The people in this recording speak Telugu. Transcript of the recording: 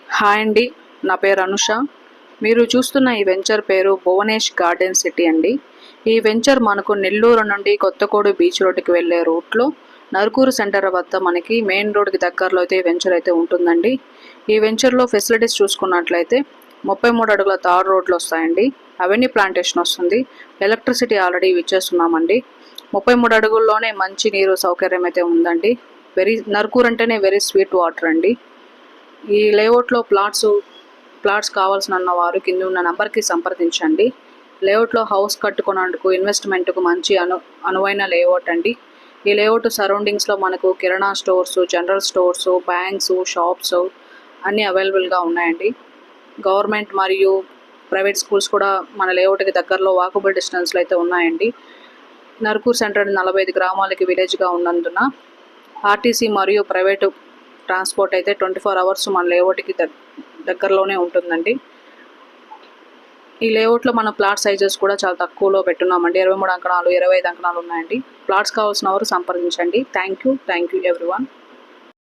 హాయ్ అండి, నా పేరు అనుష. మీరు చూస్తున్న ఈ వెంచర్ పేరు భువనేష్ గార్డెన్ సిటీ అండి. ఈ వెంచర్ మనకు నెల్లూరు నుండి కొత్తకోడు బీచ్ రోడ్డుకి వెళ్ళే రూట్లో నరుకూరు సెంటర్ వద్ద మనకి మెయిన్ రోడ్కి దగ్గరలో అయితే ఈ వెంచర్ అయితే ఉంటుందండి. ఈ వెంచర్లో ఫెసిలిటీస్ చూసుకున్నట్లయితే 33 అడుగుల తార్ రోడ్లు వస్తాయండి. అవెన్యూ ప్లాంటేషన్ వస్తుంది. ఎలక్ట్రిసిటీ ఆల్రెడీ ఇచ్చేస్తున్నామండి. 33 అడుగుల్లోనే మంచి నీరు సౌకర్యం అయితే ఉందండి. నరుకూరు అంటేనే వెరీ స్వీట్ వాటర్ అండి. ఈ లేఅవుట్లో ప్లాట్స్ కావాల్సిన వారు కింద ఉన్న నంబర్కి సంప్రదించండి. లేఅవుట్లో హౌస్ కట్టుకున్నందుకు ఇన్వెస్ట్మెంట్కు మంచి అనువైన లేఅవుట్ అండి. ఈ లేఅవుట్ సరౌండింగ్స్లో మనకు kirana stores, general stores, banks, shops అన్నీ అవైలబుల్గా ఉన్నాయండి. గవర్నమెంట్ మరియు ప్రైవేట్ స్కూల్స్ కూడా మన లేఅవుట్కి దగ్గరలో వాకబుల్ డిస్టెన్స్లో అయితే ఉన్నాయండి. నరుకూరు సెంటర్ 45 గ్రామాలకి విలేజ్గా ఉన్నందున ఆర్టీసీ మరియు ప్రైవేటు ట్రాన్స్పోర్ట్ అయితే 24 అవర్స్ మన లేఅవుట్కి దగ్గరలోనే ఉంటుందండి. ఈ లేఅవుట్లో మన ప్లాట్ సైజెస్ కూడా చాలా తక్కువలో పెట్టున్నామండి. 23 అంకణాలు, 25 అంకణాలు ఉన్నాయండి. ప్లాట్స్ కావాల్సిన వారు సంప్రదించండి. Thank you everyone.